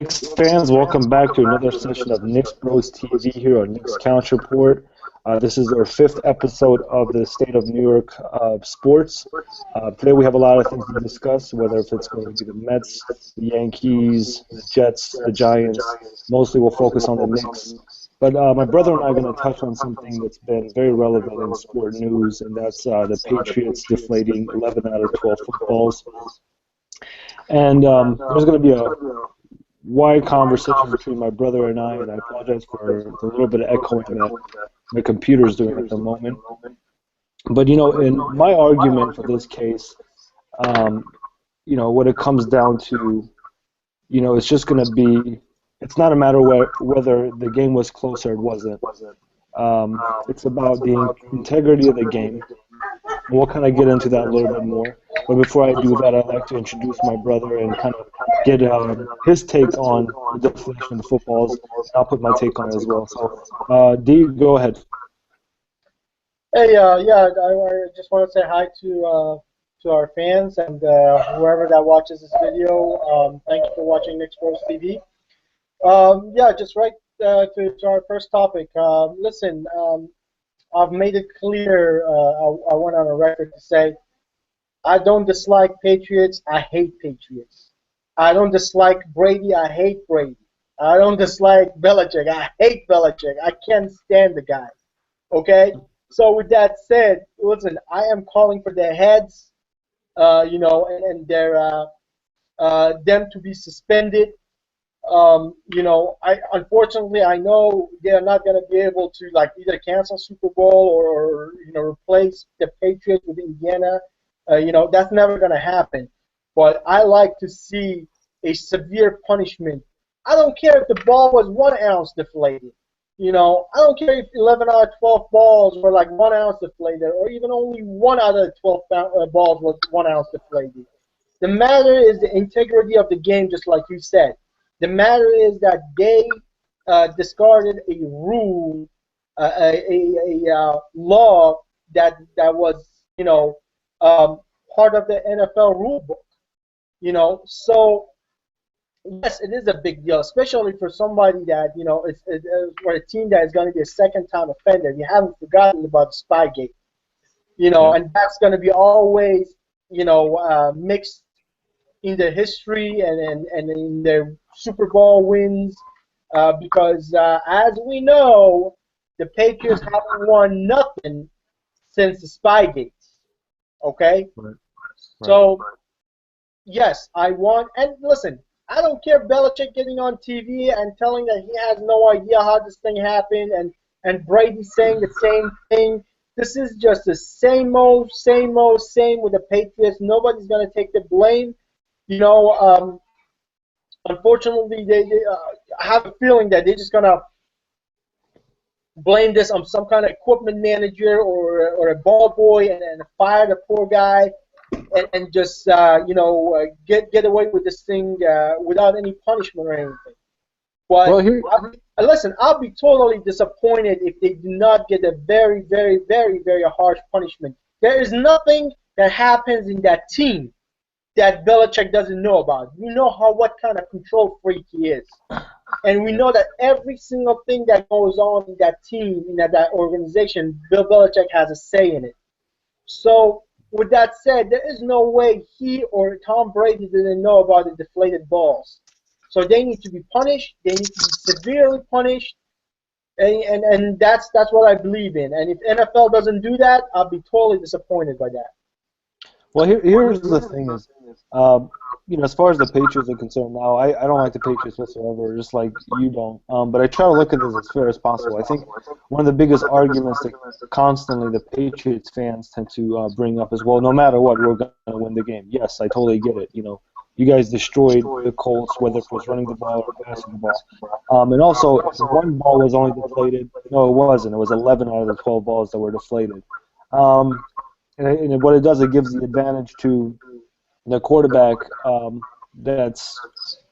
Knicks fans, welcome back to another session of Knicks Bros TV here on Knicks Couch Report. This is our fifth episode of the State of New York sports. Today we have a lot of things to discuss, whether if it's going to be the Mets, the Yankees, the Jets, the Giants. Mostly we'll focus on the Knicks. But my brother and I are going to touch on something that's been very relevant in sport news, and that's the Patriots deflating 11 out of 12 footballs. And there's going to be a wide conversation between my brother and I apologize for the little bit of echoing that my computer's doing at the moment. But, in my argument for this case, what it comes down to, it's just going to be, it's not a matter whether the game was close or it wasn't. It's about the integrity of the game. And we'll kind of get into that a little bit more. But before I do that, I'd like to introduce my brother and kind of get his take on the deflation of the footballs. I'll put my take on it as well. So, D, go ahead. Hey, I just want to say hi to our fans and whoever that watches this video. Thank you for watching Knicks Bros TV. Just right to our first topic. Listen, I've made it clear. I went on a record to say I don't dislike Patriots. I hate Patriots. I don't dislike Brady. I hate Brady. I don't dislike Belichick. I hate Belichick. I can't stand the guy. Okay? So with that said, listen, I am calling for their heads, and their them to be suspended. Unfortunately I know they're not going to be able to either cancel Super Bowl or replace the Patriots with Indiana. That's never going to happen. But I like to see a severe punishment. I don't care if the ball was 1 ounce deflated. I don't care if 11 out of 12 balls were 1 ounce deflated, or even only 1 out of 12 balls was 1 ounce deflated. The matter is the integrity of the game, just like you said. The matter is that they discarded a rule, a law that was, part of the NFL rule book. So yes, it is a big deal, especially for somebody that it's for a team that is going to be a second-time offender. You haven't forgotten about the Spygate, and that's going to be always, mixed in their history and in their Super Bowl wins, because as we know, the Patriots haven't won nothing since the Spygate. Okay? Right. So, yes, I want, and listen, I don't care Belichick getting on TV and telling that he has no idea how this thing happened, and Brady saying the same thing. This is just the same old with the Patriots. Nobody's going to take the blame. Unfortunately, I have a feeling that they're just going to blame this on some kind of equipment manager or a ball boy and fire the poor guy and just, get away with this thing without any punishment or anything. But listen, I'll be totally disappointed if they do not get a very, very, very, very harsh punishment. There is nothing that happens in that team that Belichick doesn't know about. We know what kind of control freak he is. And we know that every single thing that goes on in that team, in that organization, Bill Belichick has a say in it. So, with that said, there is no way he or Tom Brady didn't know about the deflated balls. So they need to be punished. They need to be severely punished. And that's what I believe in. And if NFL doesn't do that, I'll be totally disappointed by that. Well, here's the thing is, as far as the Patriots are concerned now, I don't like the Patriots whatsoever, just like you don't. But I try to look at this as fair as possible. I think one of the biggest arguments that constantly the Patriots fans tend to bring up is, well, no matter what, we're going to win the game. Yes, I totally get it. You guys destroyed the Colts, whether it was running the ball or passing the ball. And also, if one ball was only deflated, no, it wasn't. It was 11 out of the 12 balls that were deflated. And what it does, it gives the advantage to the quarterback that's,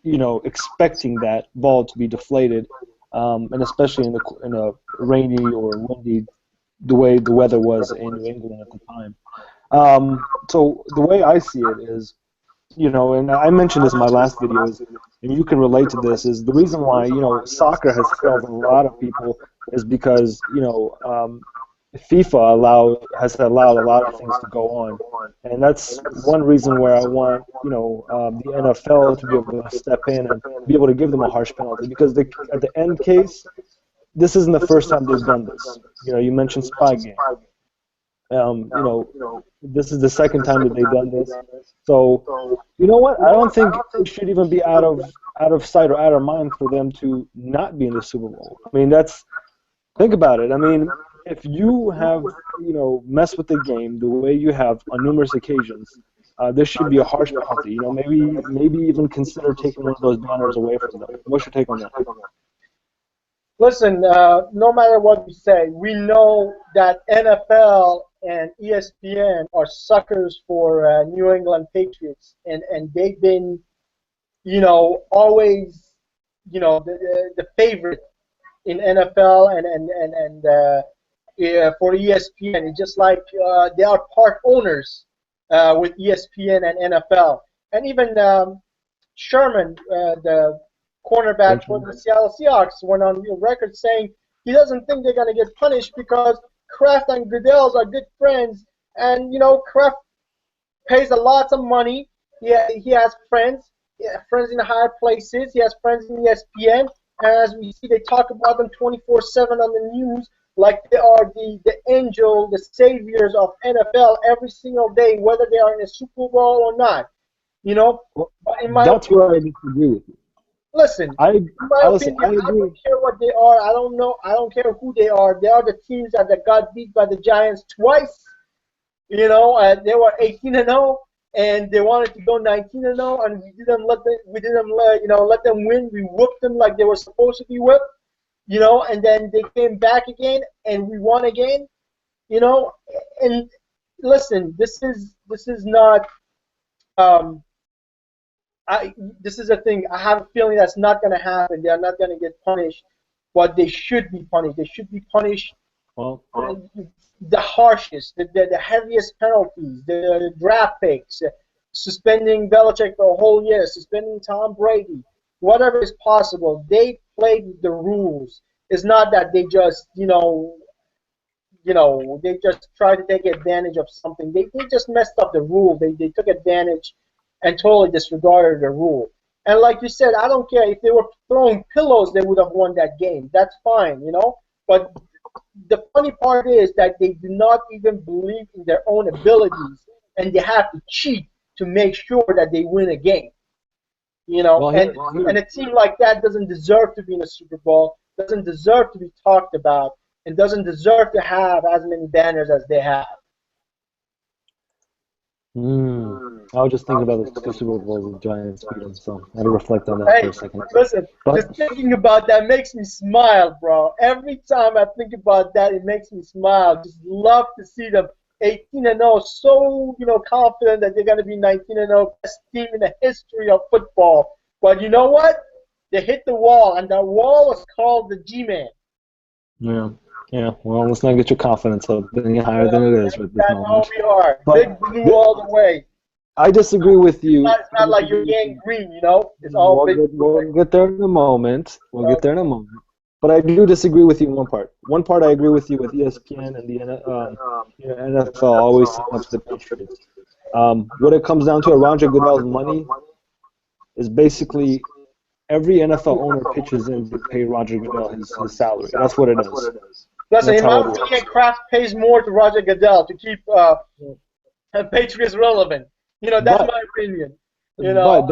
expecting that ball to be deflated, and especially in a rainy or windy, the way the weather was in New England at the time. So the way I see it is, and I mentioned this in my last video, is and you can relate to this, is the reason why soccer has failed a lot of people is because FIFA has allowed a lot of things to go on, and that's one reason where I want the NFL to be able to step in and be able to give them a harsh penalty, because at the end case, this isn't the first time they've done this. You mentioned Spygate. This is the second time that they've done this. So, you know what? I don't think it should even be out of sight or out of mind for them to not be in the Super Bowl. I mean, think about it. I mean, if you have messed with the game the way you have on numerous occasions, there should be a harsh penalty. Maybe even consider taking one of those banners away from them. What's your take on that? Listen, no matter what we say, we know that NFL and ESPN are suckers for New England Patriots, and they've been, always, the favorite in NFL and yeah, for ESPN. It's just like they are part owners with ESPN and NFL, and even Sherman, the cornerback for the Seattle Seahawks, went on record saying he doesn't think they're going to get punished because Kraft and Goodell are good friends, and Kraft pays a lot of money. He has friends, friends in higher places. He has friends in ESPN, and as we see, they talk about them 24/7 on the news, like they are the angel, the saviors of NFL every single day, whether they are in a Super Bowl or not. Well, In my that's opinion, where I disagree with you. listen, in my Listen, opinion, I I agree. don't care what they are. I don't know. I don't care who they are. They are the teams that got beat by the Giants twice. They were 18-0, and they wanted to go 19-0, and we didn't let them win. We whooped them like they were supposed to be whipped. And then they came back again, and we won again. And listen, this is not. Um, this is a thing. I have a feeling that's not going to happen. They are not going to get punished, but they should be punished. They should be punished Well, the harshest, the heaviest penalties, the draft picks, suspending Belichick for a whole year, suspending Tom Brady, whatever is possible. They played with the rules. It's not that they just, they just try to take advantage of something. They just messed up the rule. They took advantage and totally disregarded the rule. And like you said, I don't care if they were throwing pillows, they would have won that game. That's fine, But the funny part is that they do not even believe in their own abilities, and they have to cheat to make sure that they win a game. well, And a team like that doesn't deserve to be in a Super Bowl, doesn't deserve to be talked about, and doesn't deserve to have as many banners as they have. I was just thinking about the two Super Bowls the Giants beat them, so I had to reflect on that for Hey, a second. listen, But just thinking about that makes me smile, bro. Every time I think about that, it makes me smile. Just love to see them 18-0, so confident that they're gonna be 19-0, best team in the history of football. But you know what? They hit the wall, and that wall was called the G-Man. yeah. Well, let's not get your confidence up any higher than it is at this That's how moment. we are. But Big blue all the way. I disagree with you. It's not like you're getting green, It's all We'll big get, blue. we'll get there in a moment. We'll get there in a moment. But I do disagree with you in one part. One part I agree with you with ESPN and the NFL always setting up the Patriots. What it comes down to, Roger Goodell's money is basically every NFL owner pitches in to pay Roger Goodell his salary. That's what it is. Listen, That's in my how it opinion, works. Kraft pays more to Roger Goodell to keep Patriots relevant. That's But my opinion. but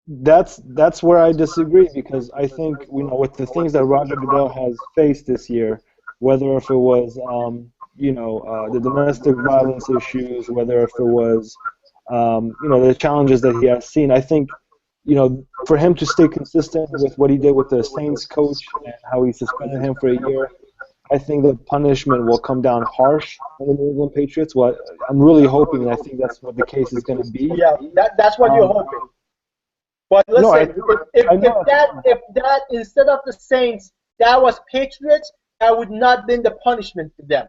that's where I disagree, because I think with the things that Roger Goodell has faced this year, whether if it was the domestic violence issues, whether if it was the challenges that he has seen, I think for him to stay consistent with what he did with the Saints coach and how he suspended him for a year, I think the punishment will come down harsh on the New England Patriots. Well, I'm really hoping, and I think that's what the case is going to be. Yeah, that's what you're Um, hoping. But no, listen, if, I if, know. if that instead of the Saints, that was Patriots, that would not been the punishment to them.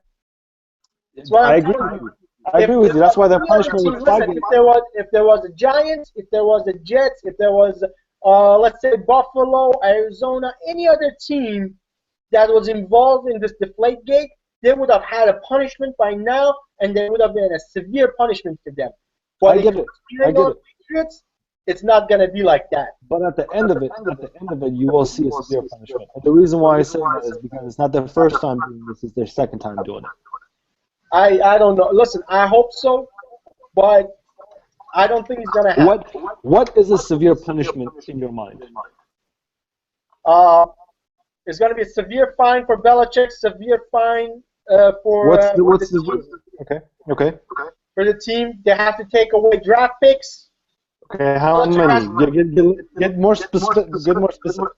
That's what I I'm agree telling with you. you. I agree with you. That's why their punishment was Listen, Spygate. if there was the Giants, if there was the Jets, if there was let's say Buffalo, Arizona, any other team that was involved in this Deflategate, they would have had a punishment by now, and there would have been a severe punishment for them. But I if get it. it's I steering get on it. Patriots, it's not going to be like that. But at the end of it, you will see a severe punishment. And the reason why I say that is because it's not their first time doing this; it's their second time doing it. I don't know. Listen, I hope so, but I don't think it's going to happen. What is a severe punishment in your mind? Uh, it's going to be a severe fine for Belichick, severe fine for What's the the team. okay? For the team, they have to take away draft picks. Okay, how Belichick has many? Get more specific. Get more specific.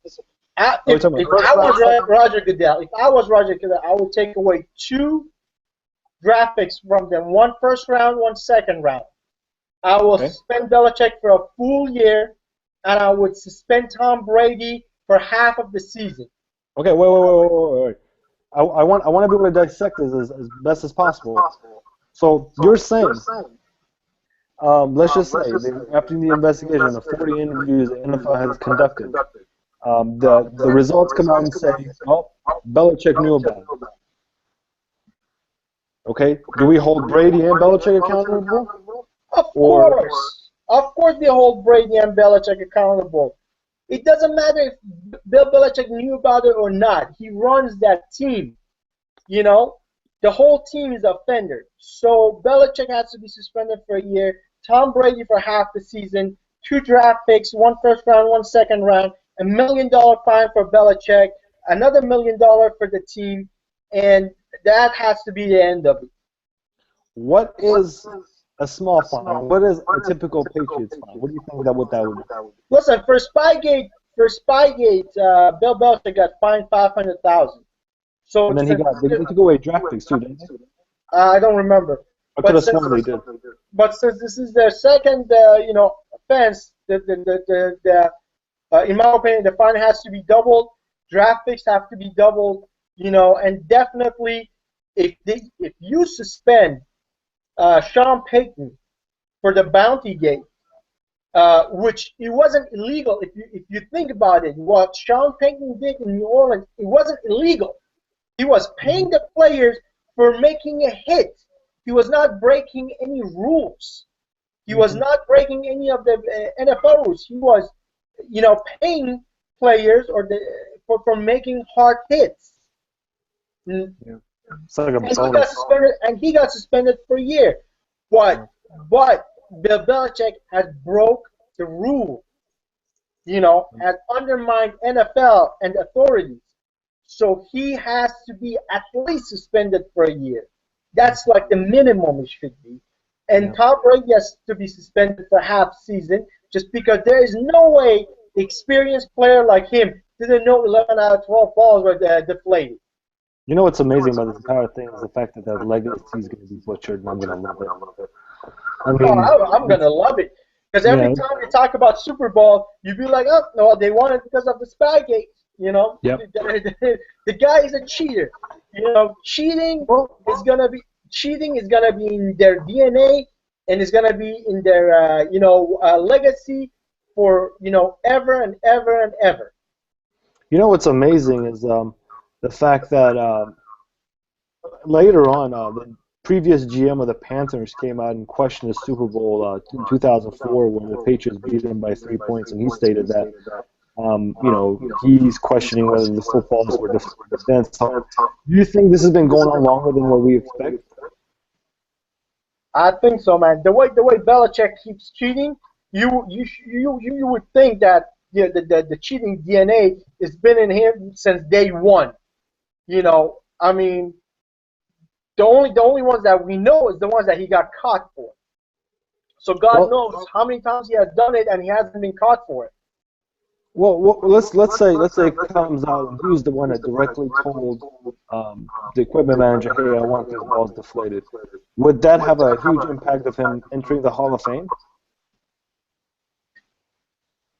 If I was Roger Goodell, I would take away 2 draft picks from them, 1 first round, 1 second round. I will suspend Belichick for a full year, and I would suspend Tom Brady for half of the season. Okay, wait. I want to be able to dissect this as best as possible. So you're saying, let's just say, after the investigation, the 40 interviews the NFL has conducted, the results come out and say, oh, Belichick knew about it. Okay, do we hold Brady and Belichick accountable? Of course they hold Brady and Belichick accountable. It doesn't matter if Bill Belichick knew about it or not. He runs that team. You know, the whole team is offender. So Belichick has to be suspended for a year. Tom Brady for half the season. 2 draft picks, 1 first round, 1 second round. $1 million fine for Belichick. Another $1 million for the team, and that has to be the end of it. What is a small fine? What is a typical Patriots fine? What do you think that would be? Listen, for Spygate, Bill Belichick got fined $500,000. So and then they took away draft picks too, didn't they? I don't remember. I could have sworn they did. But since this is their second, offense, in my opinion, the fine has to be doubled. Draft picks have to be doubled. And definitely, if you suspend Sean Payton for the bounty gate, which it wasn't illegal. If you think about it, what Sean Payton did in New Orleans, it wasn't illegal. He was paying the players for making a hit. He was not breaking any rules. He was not breaking any of the NFL rules. He was, paying players for making hard hits. Yeah. It's like a bonus. He got suspended for a year. But Bill Belichick has broke the rule. Has undermined NFL and authorities. So he has to be at least suspended for a year. That's like the minimum it should be. And Tom Brady has to be suspended for half season just because there is no way an experienced player like him didn't know 11 out of 12 balls were deflated. You know what's amazing about this entire thing is the fact that that legacy is going to be butchered, and I'm going to love it. I'm going to love it. Because every time you talk about Super Bowl, you'd be like, oh, no, they won it because of the Spygate. Yep. The guy is a cheater. Cheating is gonna be in their DNA, and it's gonna be in their legacy for ever and ever and ever. You know what's amazing is the fact that later on the previous GM of the Panthers came out and questioned the Super Bowl in 2004 when the Patriots beat them by 3 points, and he stated that. He's questioning whether the footballs were defense. Do you think this has been going on longer than what we expect? I think so, man. The way Belichick keeps cheating, you would think that the cheating DNA has been in him since day one. I mean, the only ones that we know is the ones that he got caught for. So God knows how many times he has done it and he hasn't been caught for it. Well, let's say it comes out and who's the one that directly told the equipment manager, hey, I want these balls deflated. Would that have a huge impact of him entering the Hall of Fame?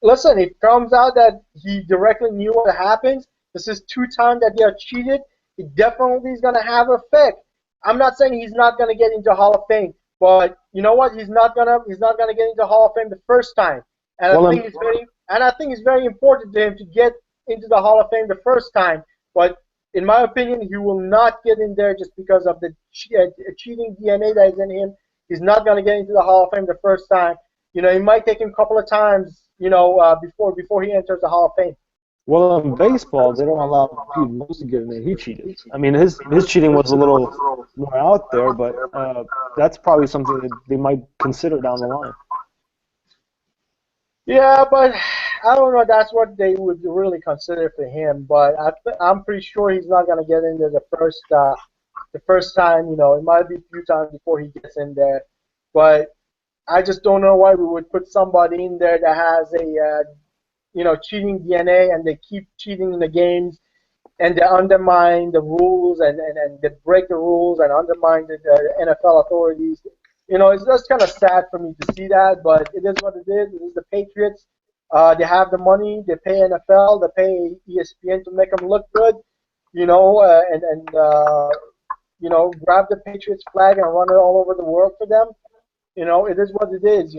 Listen, it comes out that he directly knew what happens. This is 2 times that they are cheated. It definitely is going to have effect. I'm not saying he's not going to get into Hall of Fame, but you know what? He's not gonna get into Hall of Fame the first time. And and I think it's very important to him to get into the Hall of Fame the first time. But in my opinion, he will not get in there just because of the cheating DNA that is in him. He's not going to get into the Hall of Fame the first time. It might take him a couple of times, before he enters the Hall of Fame. Well, in baseball, they don't allow Pete Rose to get in there. He cheated. I mean, his cheating was a little more out there, but that's probably something that they might consider down the line. Yeah, but I don't know. That's what they would really consider for him. But I'm pretty sure he's not going to get in there the first time. It might be a few times before he gets in there. But I just don't know why we would put somebody in there that has a cheating DNA and they keep cheating in the games and they undermine the rules and they break the rules and undermine the NFL authorities. It's just kind of sad for me to see that, but it is what it is. It is the Patriots. They have the money. They pay NFL. They pay ESPN to make them look good. Grab the Patriots flag and run it all over the world for them. It is what it is.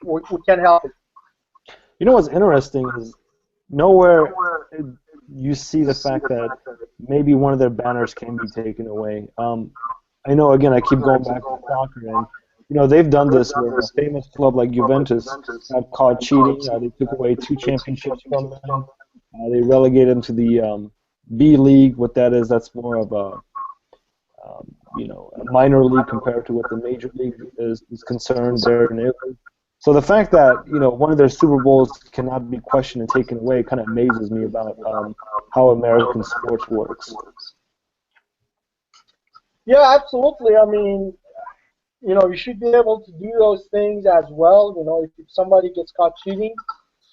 We can't help it. You know what's interesting is nowhere you see the fact that maybe one of their banners can be taken away. I know, again, I keep going back to soccer, and they've done this with a famous club like Juventus got caught cheating. They took away 2 championships from them. They relegated them to the B League. What that is, that's more of a minor league compared to what the major league is concerned there in Italy. So the fact that one of their Super Bowls cannot be questioned and taken away kind of amazes me about how American sports works. Yeah, absolutely. I mean, you should be able to do those things as well. If somebody gets caught cheating,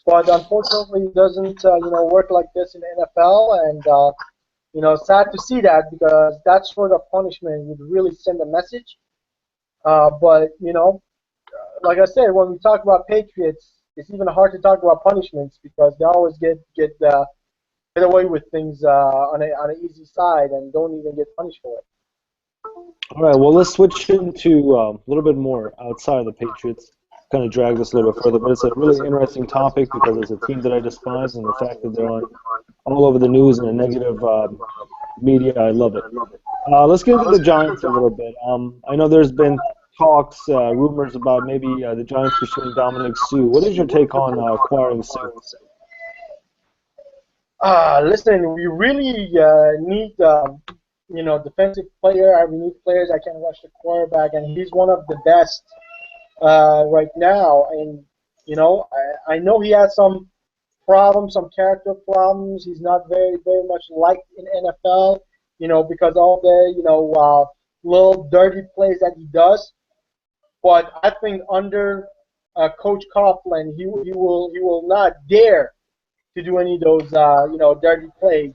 but unfortunately, it doesn't work like this in the NFL, and sad to see that because that sort of punishment would really send a message. But like I said, when we talk about Patriots, it's even hard to talk about punishments because they always get away with things on an easy side and don't even get punished for it. All right, well, let's switch into a little bit more outside of the Patriots. Kind of drag this a little bit further, but it's a really interesting topic because it's a team that I despise, and the fact that they're on all over the news and the negative media, I love it. Let's get into the Giants a little bit. I know there's been talks, rumors about maybe the Giants pursuing Dominic Sue. What is your take on acquiring Sue? Listen, we really need defensive player. We need players that can rush the quarterback, and he's one of the best right now. And I know he has some problems, some character problems. He's not very much liked in NFL. Because all the little dirty plays that he does. But I think under Coach Coughlin, he will not dare to do any of those dirty plays.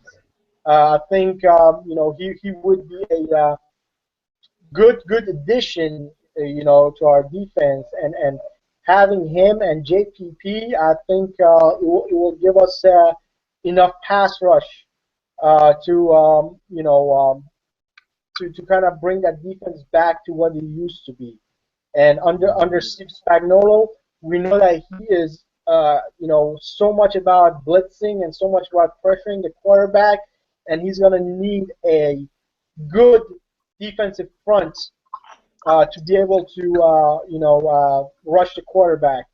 I think he would be a good addition to our defense and having him and JPP, I think it will give us enough pass rush to kind of bring that defense back to what it used to be. And under Steve Spagnuolo, we know that he is so much about blitzing and so much about pressuring the quarterback, and he's going to need a good defensive front to be able to rush the quarterback.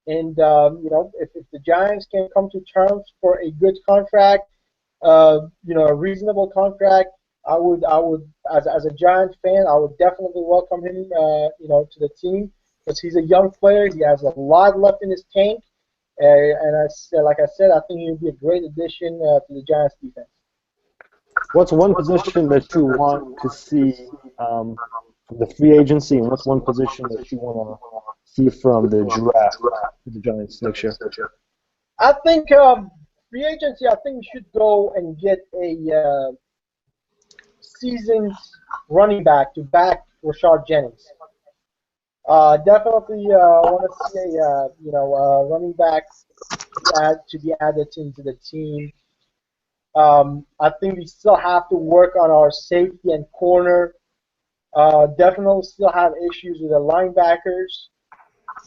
And if the Giants can come to terms for a good contract, a reasonable contract, I would as a Giants fan, I would definitely welcome him to the team because he's a young player. He has a lot left in his tank, and like I said, I think he would be a great addition to the Giants defense. What's one position that you want to see from the free agency, and what's one position that you want to see from the draft for the Giants next year? I think free agency. I think we should go and get a seasoned running back to back Rashard Jennings. Definitely want to see a running back to be added into the team. I think we still have to work on our safety and corner. Definitely still have issues with the linebackers.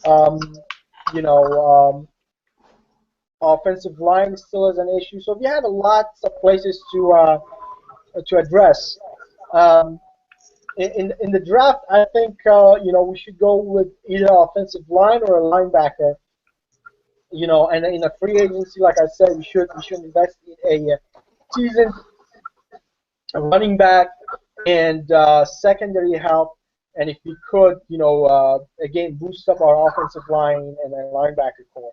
Um, you know, um, Offensive line still is an issue. So we have lots of places to address. Um, in the draft, I think we should go with either offensive line or a linebacker. And in a free agency, like I said, we should invest in a seasoned running back and secondary help. And if we could, again, boost up our offensive line and then linebacker core.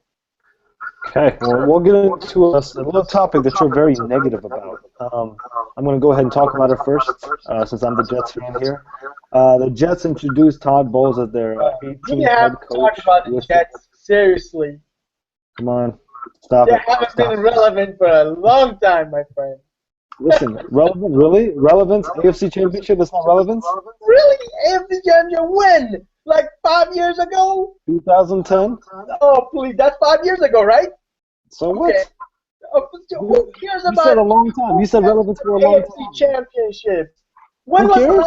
Okay, well, we'll get into a little topic that you're very negative about. I'm going to go ahead and talk about it first, since I'm the Jets fan here. The Jets introduced Todd Bowles as their We 18th have head to talk coach. about the Jets seriously. Come on, stop They it. haven't Stop been it. relevant for a long time, my friend. Listen, relevant, really? Relevance? AFC Championship is not relevance? Really? AFC Championship when? Like 5 years ago? 2010? Oh, please. That's 5 years ago, right? So Okay. what? Who cares You about said a long time. You said relevance for a long AFC time. Championships? When Who was the cares?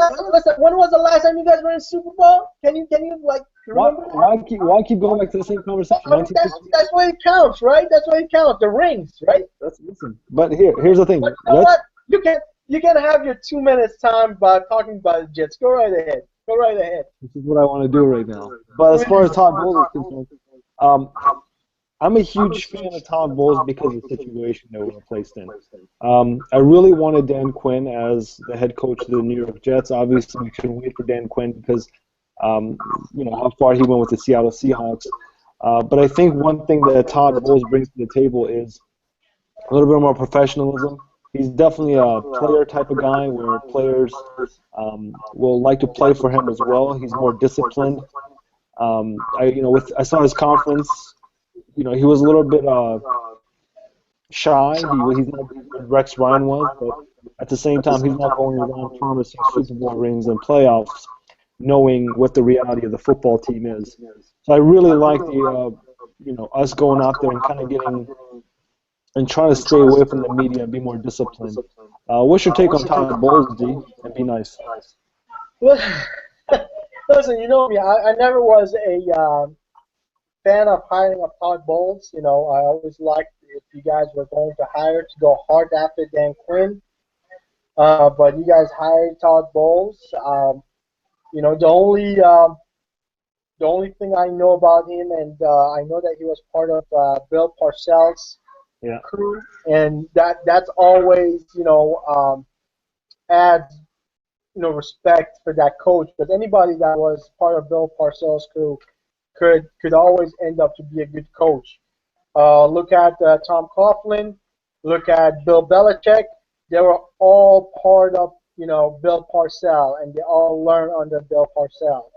last? When was the last time you guys were in Super Bowl? Can you like Why, remember? why keep going back to the same conversation? That's what it counts, right? That's what it counts. The rings, right? Listen. But here's the thing. But you know what? You can have your 2 minutes time by talking about the Jets. Go right ahead. Go right ahead. This is what I want to do right now. But as far as Todd Bowles is concerned, I'm a huge fan of Todd Bowles because of the situation they were placed in. I really wanted Dan Quinn as the head coach of the New York Jets. Obviously, we couldn't wait for Dan Quinn because, how far he went with the Seattle Seahawks. But I think one thing that Todd Bowles brings to the table is a little bit more professionalism. He's definitely a player type of guy where players will like to play for him as well. He's more disciplined. I saw his conference. He was a little bit shy. He's not what Rex Ryan was, but at the same time, he's not going around promising Super Bowl rings and playoffs, knowing what the reality of the football team is. So I really like us going out there and kind of getting and trying to stay away from the media and be more disciplined. What's your take on Todd Bowles, D? And be nice. Well, listen, you know me. I never was a fan of hiring of Todd Bowles. I always liked if you guys were going to hire to go hard after Dan Quinn. But you guys hired Todd Bowles. The only thing I know about him, and I know that he was part of Bill Parcells' crew, and that's always adds respect for that coach. Because anybody that was part of Bill Parcells' crew could always end up to be a good coach. Look at Tom Coughlin. Look at Bill Belichick. They were all part of Bill Parcells, and they all learned under Bill Parcells.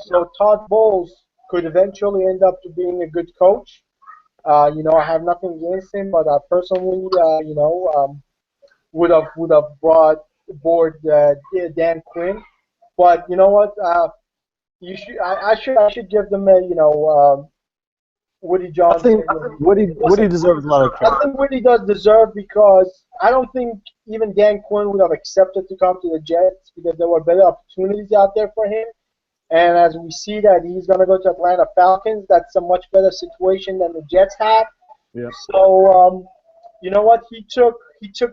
So Todd Bowles could eventually end up to being a good coach. I have nothing against him, but I personally, would have brought aboard Dan Quinn. But you know what? I should give them a Woody I Johnson. think Woody deserves a lot of I credit. think Woody does deserve because I don't think even Dan Quinn would have accepted to come to the Jets because there were better opportunities out there for him. And as we see that he's going to go to Atlanta Falcons, that's a much better situation than the Jets have. Yeah. So you know what? He took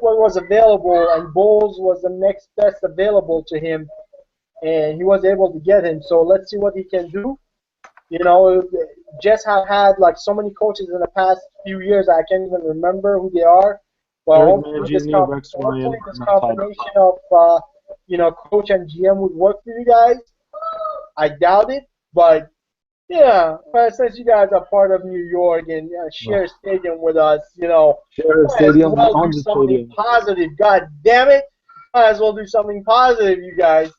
what was available, and Bowles was the next best available to him, and he was able to get him. So let's see what he can do. Jets have had like so many coaches in the past few years. I can't even remember who they are. Well, hopefully this combination of coach and GM would work for you guys. I doubt it, but yeah, since you guys are part of New York and share a stadium with us, Share a stadium, might as well do something positive. God damn it, might as well do something positive, you guys.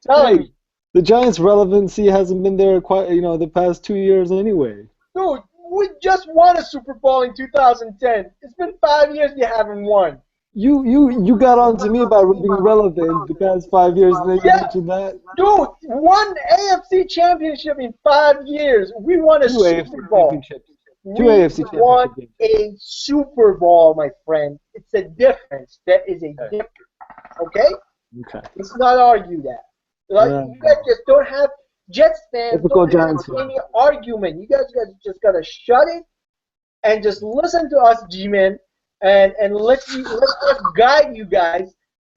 Tell me. The Giants' relevancy hasn't been there quite, the past 2 years anyway. Dude, we just won a Super Bowl in 2010. It's been 5 years you haven't won. You got on to me about being relevant the past 5 years, and then you mentioned that. Dude, one AFC championship in 5 years. We won a Super Bowl. Two AFC championships. We won a Super Bowl, my friend. It's a difference. There is a difference. Okay? Okay. Let's not argue that. You guys just don't have Jets fans. Don't have any argument. You guys just gotta shut it and just listen to us, G-men, and let us guide you guys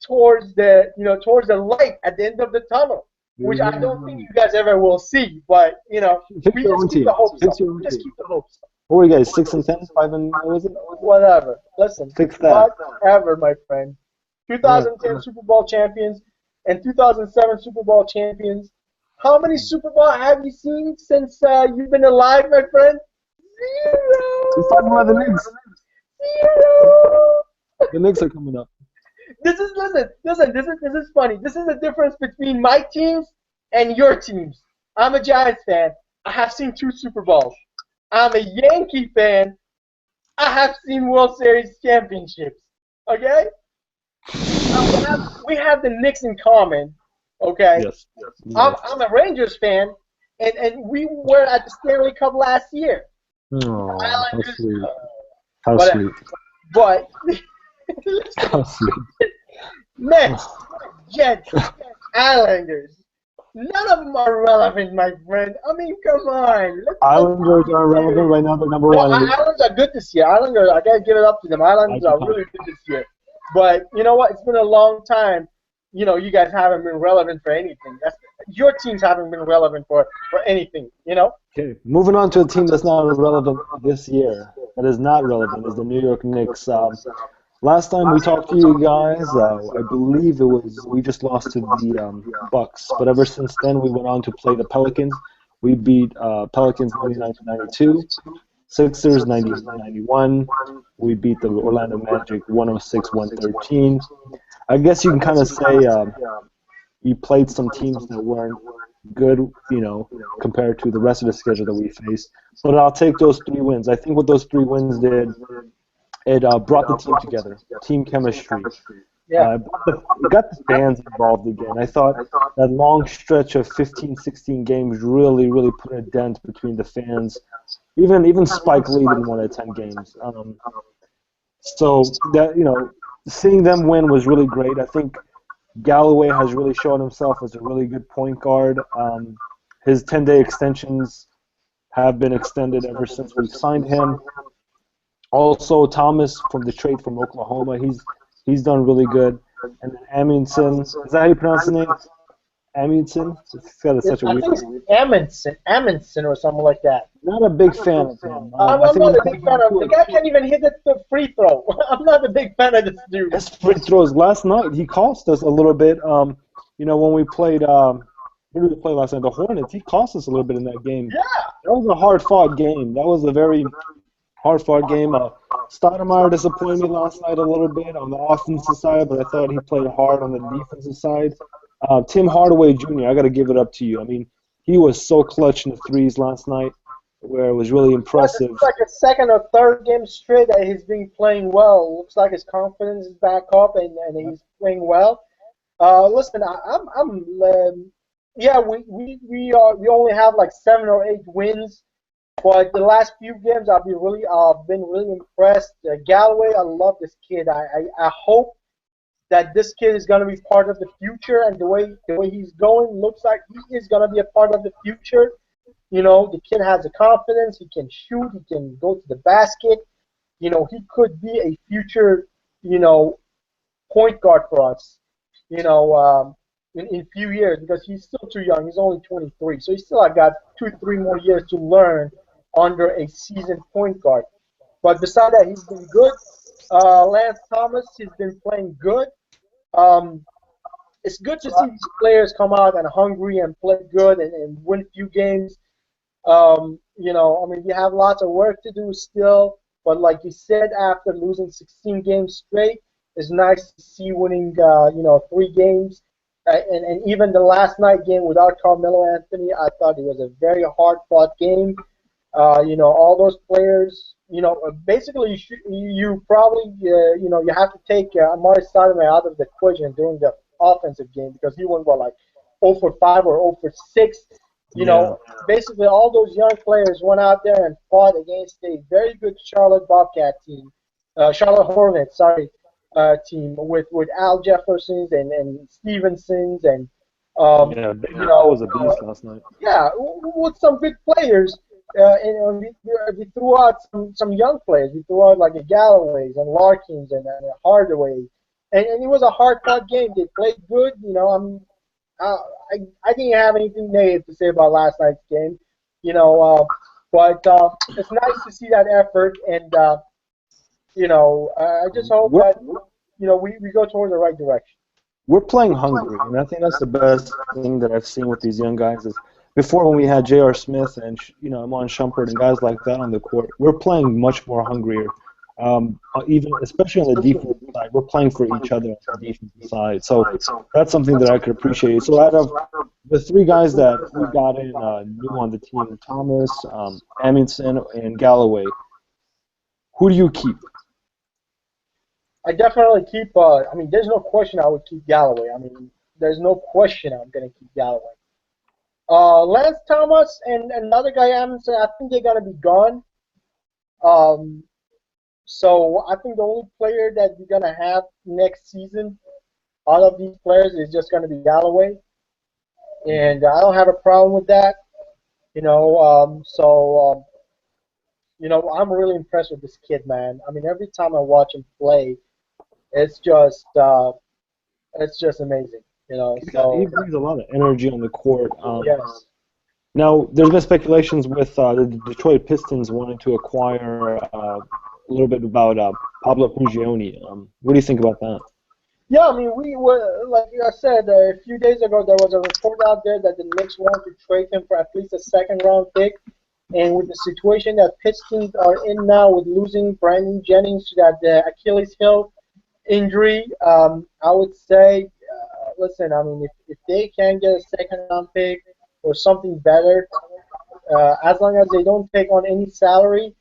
towards the light at the end of the tunnel, which I don't think you guys ever will see. But Pick we your just own keep team. the hopes Pick up. your own Just team. keep the hopes up. What were you guys? 6-10, 5 and what was it? Whatever. Listen, Fix that. whatever, my friend. Yeah. 2010 Super Bowl champions and 2007 Super Bowl champions. How many Super Bowl have you seen since you've been alive, my friend? He's talking about the Zero. Knicks. Zero. The Knicks are coming up. Listen. This is funny. This is the difference between my teams and your teams. I'm a Giants fan. I have seen 2 Super Bowls. I'm a Yankee fan. I have seen World Series championships. Okay? We have the Knicks in common. Okay? Yes. I'm a Rangers fan, and we were at the Stanley Cup last year. Oh, how Islanders, sweet. How whatever. sweet. But How sweet. Mets, Jets, Islanders. None of them are relevant, my friend. I mean, come on. Islanders are relevant right now. They're number No, one. Islanders are good this year. Islanders, I gotta give it up to them. Islanders are really good this year. But you know what? It's been a long time. You guys haven't been relevant for anything. Your teams haven't been relevant for anything. Okay, moving on to a team that's not relevant this year. That is not relevant is the New York Knicks. Last time we talked to you guys, I believe we just lost to the Bucks. But ever since then, we went on to play the Pelicans. We beat Pelicans 99-92, Sixers 90-91. We beat the Orlando Magic 106-113. I guess you can kind of say we played some teams that weren't good, compared to the rest of the schedule that we faced. But I'll take those 3 wins. I think what those 3 wins did, it brought the team together, team chemistry. Yeah. It got the fans involved again. I thought that long stretch of 15, 16 games really, really put a dent between the fans. Even Spike Lee didn't want to attend games. So that seeing them win was really great. I think Galloway has really shown himself as a really good point guard. His 10-day extensions have been extended ever since we signed him. Also, Thomas from the trade from Oklahoma, he's done really good. And then Amundsen, is that how you pronounce his name? Amundsen? He's got such a I weird think name. it's Amundsen or something like that. Not a big fan of him. I'm not a big fan of the guy. Can't even hit the free throw. I'm not a big fan of this dude. His free throws last night, he cost us a little bit. When we played, who did we play last night? The Hornets. He cost us a little bit in that game. Yeah. That was a hard-fought game. That was a very hard-fought game. Stoudemire disappointed me last night a little bit on the offensive side, but I thought he played hard on the defensive side. Tim Hardaway Jr., I got to give it up to you. I mean, he was so clutch in the threes last night, where it was really impressive. It's like a second or third game straight that he's been playing well. Looks like his confidence is back up and he's playing well. Listen, we only have like 7 or 8 wins, but the last few games I've been really impressed. Galloway, I love this kid. I hope that this kid is going to be part of the future, and the way he's going looks like he is going to be a part of the future. The kid has the confidence. He can shoot. He can go to the basket. He could be a future, point guard for us. In few years, because he's still too young. He's only 23, so he's still got 2-3 more years to learn under a seasoned point guard. But beside that, he's been good. Lance Thomas, he's been playing good. It's good to see these players come out and hungry and play good and win a few games. We have lots of work to do still, but like you said, after losing 16 games straight, it's nice to see winning, 3 games. And even the last night game without Carmelo Anthony, I thought it was a very hard-fought game. All those players, basically you probably, you have to take Amari Stoudemire out of the equation during the offensive game because he went, 0 for 5 or 0 for 6. Basically all those young players went out there and fought against a very good Charlotte Bobcat team, Charlotte Hornets, team with Al Jeffersons and Stevensons and Big was a beast last night. Yeah, with some big players. and we threw out some young players. We threw out like a Galloways and Larkins and a Hardaway, and it was a hard-fought game. They played good. Uh, I didn't have anything negative to say about last night's game. You know, but it's nice to see that effort, and I just hope We're that we go toward the right direction. we're playing hungry, and I think that's the best thing that I've seen with these young guys. Is before when we had J.R. Smith and Amon Shumpert and guys like that on the court, we're playing much more hungrier. Even especially on the defensive side, we're playing for each other on the defensive side. So that's something that I could appreciate. So out of the three guys that we got in new on the team, Thomas, Amundsen, and Galloway, who do you keep? I definitely keep. I mean, there's no question I would keep Galloway. I mean, there's no question I'm going to keep Galloway. Lance Thomas and another guy, Amundsen, I think they're going to be gone. Um, so I think the only player that we're going to have next season out of these players is just going to be Galloway. And I don't have a problem with that. I'm really impressed with this kid, man. I mean, every time I watch him play, it's just uh, it's just amazing. He brings a lot of energy on the court. Yes. Now, there's been speculations with the Detroit Pistons wanting to acquire a little bit about Pablo Prigioni. What do you think about that? Yeah, I mean, we were like I said a few days ago. There was a report out there that the Knicks wanted to trade him for at least a second round pick. And with the situation that Pistons are in now, with losing Brandon Jennings to that Achilles heel injury, I would say, listen, I mean, if they can get a second round pick or something better, as long as they don't take on any salary,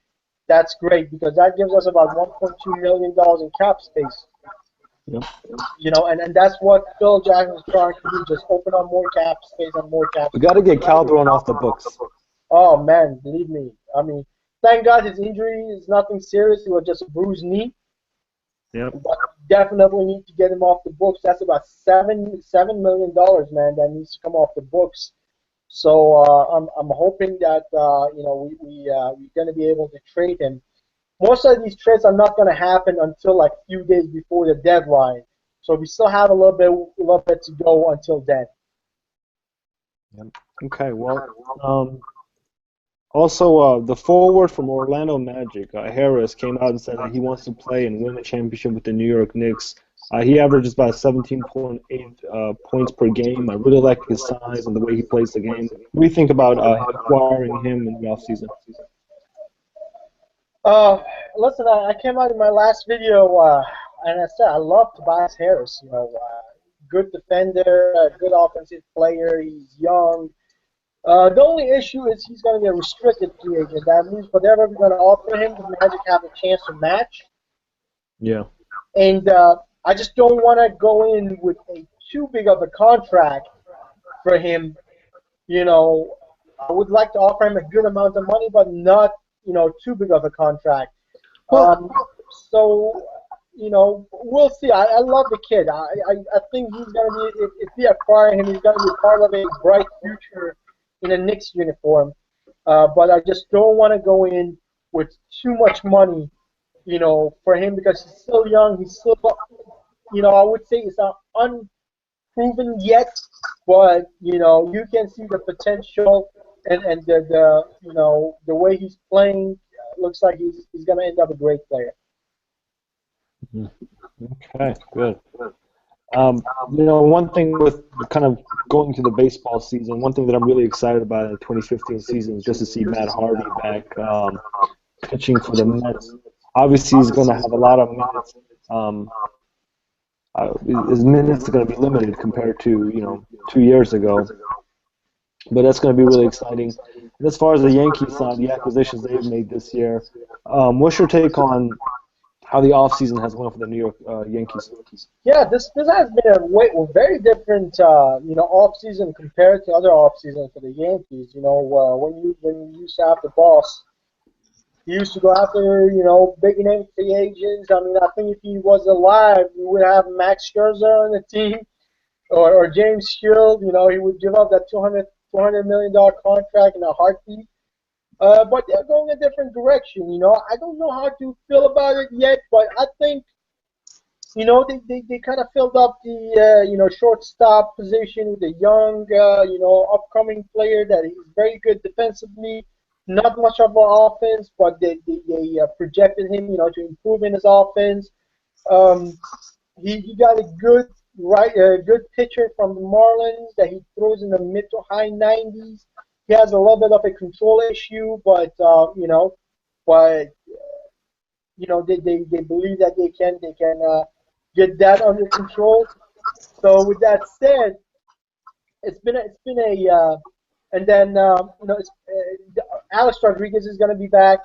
that's great because that gives us about $1.2 million in cap space. Yep. And that's what Phil Jackson is trying to do, just open up more cap space and more cap We space. got to get Calderon off the books. Oh, man, believe me. I mean, thank God his injury is nothing serious. It was just a bruised knee. Yep. But definitely need to get him off the books. That's about $7 million, man, that needs to come off the books. So I'm hoping that we're going to be able to trade him. Most of these trades are not going to happen until like a few days before the deadline. So we still have a little bit to go until then. Yep. Okay. Well, also the forward from Orlando Magic, Harris, came out and said that he wants to play and win a championship with the New York Knicks. He averages about 17.8 points per game. I really like his size and the way he plays the game. What do you think about acquiring him in the offseason? Listen, I came out in my last video and I said I love Tobias Harris. Good defender, good offensive player. He's young. The only issue is he's going to be a restricted free agent. That means whatever we're going to offer him, the Magic have a chance to match. Yeah. And I just don't want to go in with a too big of a contract for him. I would like to offer him a good amount of money, but not too big of a contract. Well, So we'll see. I love the kid. I think he's going to be, if we acquire him, he's going to be part of a bright future in a Knicks uniform. But I just don't want to go in with too much money, for him because he's still young. He's still, I would say it's not unproven yet, but you can see the potential and the way he's playing. Looks like he's going to end up a great player. okay, good. One thing with kind of going to the baseball season, one thing that I'm really excited about in the 2015 season is just to see Matt Harvey back pitching for the Mets. Obviously, he's going to have a lot of minutes. His minutes are going to be limited compared to 2 years ago, but that's going to be really exciting. And as far as the Yankees side, the acquisitions they've made this year, what's your take on how the offseason has went for the New York Yankees? Yeah, this has been a very different off season compared to other off seasons for the Yankees. When you used to have the boss, he used to go after big name free agents. I mean, I think if he was alive, we would have Max Scherzer on the team or James Shield. He would give up that $200 million contract in a heartbeat. but they're going a different direction. I don't know how to feel about it yet, but I think they kind of filled up the shortstop position with a young upcoming player that is very good defensively. Not much of an offense, but they projected him to improve in his offense. Um, he got a good pitcher from the Marlins that he throws in the mid to high 90s. He has a little bit of a control issue, but they believe that they can get that under control. So with that said, it's been a and then Alex Rodriguez is going to be back.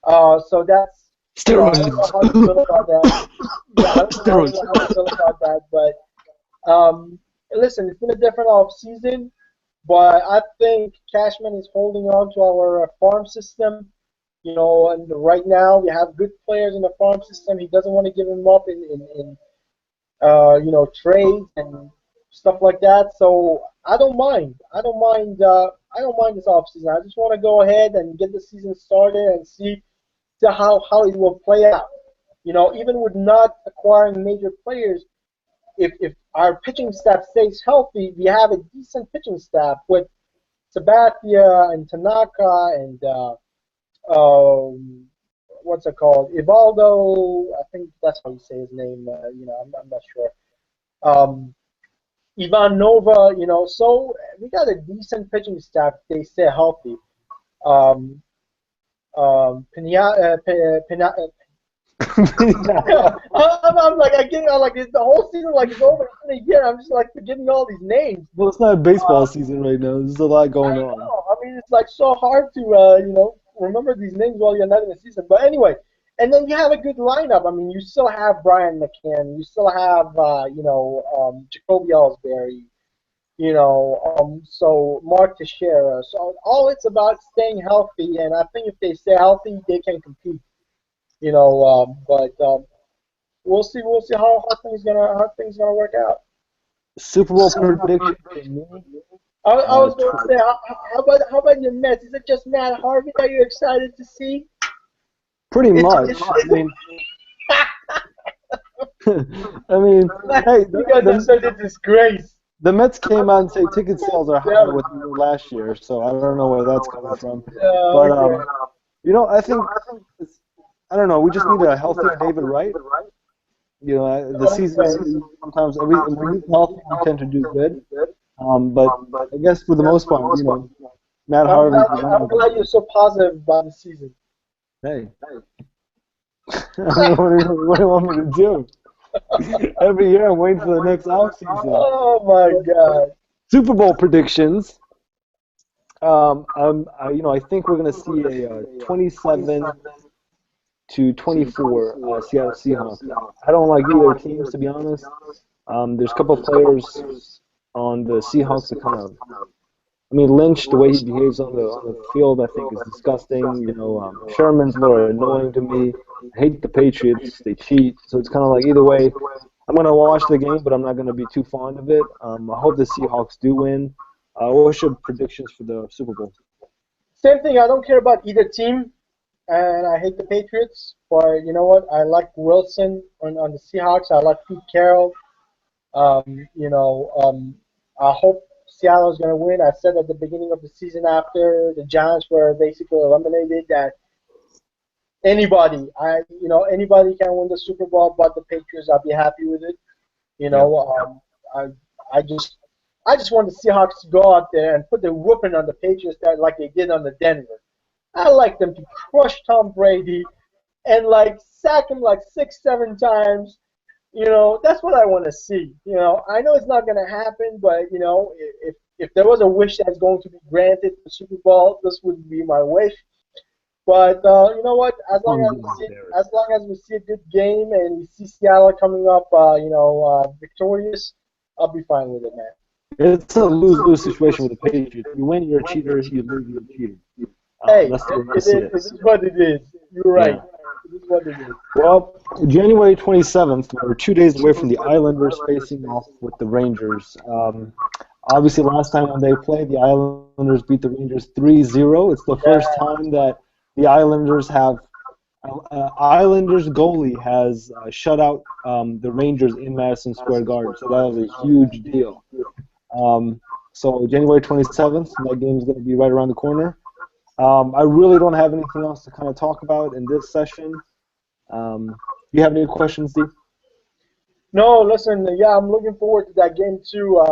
So that's I don't know Steroids. how you feel about that. Yeah, I don't know Steroids. how you feel about that, but listen, it's been a different off season, but I think Cashman is holding on to our farm system. And right now we have good players in the farm system. He doesn't want to give them up in trades and stuff like that. So I don't mind. I don't mind this offseason. I just want to go ahead and get the season started and see how it will play out. Even with not acquiring major players, if our pitching staff stays healthy, we have a decent pitching staff with Sabathia and Tanaka and what's it called? Ivaldo. I think that's how you say his name. I'm not sure. Um, Ivan Nova. So we got a decent pitching staff. They stay healthy. Um, I'm like I'm like the whole season like is over in a year. I'm just like forgetting all these names. Well, it's not Uh, baseball season right now. There's a lot going I on. know. I mean, it's like so hard to remember these names while you're not in the season. But anyway, and then you have a good lineup. I mean, you still have Brian McCann. You still have Jacoby Ellsbury. So Mark Teixeira. So all it's about staying healthy, and I think if they stay healthy, they can compete. But we'll see how things gonna work out. Super Bowl prediction for me. I Uh, was going to say, how about your Mets? Is it just Matt Harvey that you're excited to see? Pretty It's much. I mean, I mean, hey, you guys are such a disgrace. the Mets came out and say ticket sales are higher than what they were last year, so I don't know where that's coming from. But Okay. I think I don't know. We just need a healthier David Wright. The season sometimes when he's healthy, we tend to do good. But I guess for the most part, Matt I'm Harvey's glad, the I'm running back. glad you're so positive about the season. Hey, what do you want me to do? Every year I'm waiting for the next offseason. Oh my God. Super Bowl predictions. I think we're going to see a 27 to 24 Seattle Seahawks. I don't like either teams, to be honest. There's a couple of players on the Seahawks that kind of, I mean, Lynch, the way he behaves on the field, I think is disgusting. Sherman's a little annoying to me. I hate the Patriots. They cheat. So it's kind of like either way, I'm going to watch the game, but I'm not going to be too fond of it. I hope the Seahawks do win. What's your predictions for the Super Bowl? Same thing. I don't care about either team, and I hate the Patriots. But you know what? I like Wilson on the Seahawks. I like Pete Carroll. I hope Seattle is going to win. I said at the beginning of the season after the Giants were basically eliminated that anybody can win the Super Bowl, but the Patriots, I'll be happy with it. You Yeah. know, I just want the Seahawks to go out there and put the whooping on the Patriots that like they did on the Denver. I like them to crush Tom Brady and like sack him like 6, 7 times. That's what I want to see. I know it's not going to happen, but if there was a wish that's going to be granted for Super Bowl, this would be my wish. But you know what? As long I'm as we getting see, as embarrassed. long as we see a good game and we see Seattle coming up, victorious, I'll be fine with it, man. It's a lose-lose situation with the Patriots. You win, you're a cheater. You lose, you're a cheater. Hey, That's the way I it see is. it. It is what it is. You're right. Yeah. It is what it is. Well, January 27th, we're 2 days away from the Islanders facing off with the Rangers. Obviously, last time when they played, the Islanders Islanders beat the Rangers 3-0. It's the first Yeah, time that the Islanders have Islanders goalie has shut out the Rangers in Madison Square Garden, so that was a huge deal. Um, so January 27th, that game is going to be right around the corner. I really don't have anything else to kind of talk about in this session. Do you have any questions, Steve? no, listen, yeah, I'm looking forward to that game too.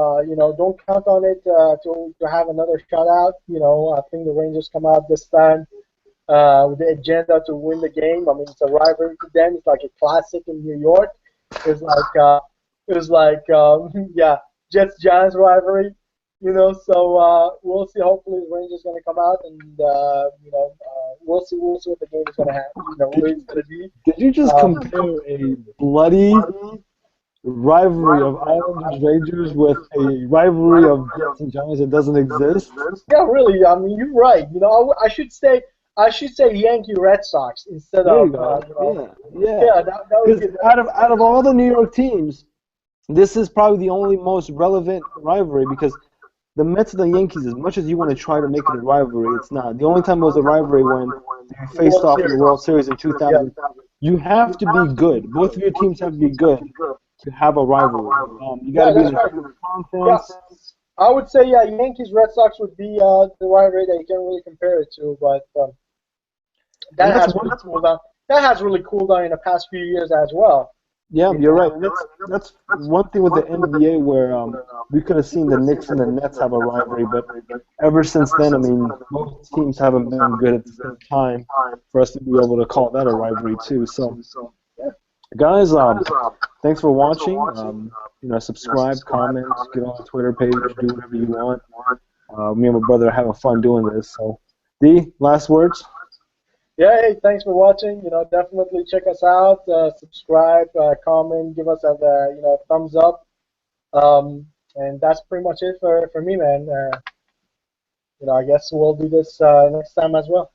Don't count on it to have another shutout. I think the Rangers come out this time with the agenda to win the game. I mean, it's a rivalry to them. It's like a classic in New York. It's like yeah, Jets Giants rivalry. So we'll see. Hopefully, the Rangers going to come out, and we'll see. We'll see what the game is going to have. Did What you it's going to be. did you just Um, compare a bloody rivalry of Islanders Rangers with a rivalry of Jets and Giants that doesn't exist? Yeah, really. I mean, you're right. I should say Yankee Red Sox instead There of you go. Yeah, yeah. yeah. That would Because be out of all the New York teams, this is probably the only most relevant rivalry because the Mets and the Yankees, as much as you want to try to make it a rivalry, it's not. The only time it was a rivalry when they the faced World off in the Series. World Series in Yeah. 2000. You have to be good. Both of your teams have to be good to have a rivalry. You got Yeah, to be in that's the right. same Yeah, conference. I would say yeah, Yankees Red Sox would be the rivalry that you can't really compare it to, but And that that's has one. really cooled down. That has really cooled down in the past few years as well. Yeah, You you're know, right. And that's one thing with the NBA where we could have seen the Knicks and the Nets have a rivalry, but ever since then, I mean, both teams haven't been good at the same time for us to be able to call that a rivalry too. So, yeah, guys, thanks for watching. Subscribe, comment, get on the Twitter page, do whatever you want. Me and my brother are having fun doing this. So, D, last words. yeah. Hey, thanks for watching. Definitely check us out. Subscribe, comment, give us a thumbs up. And that's pretty much it for me, man. I guess we'll do this next time as well.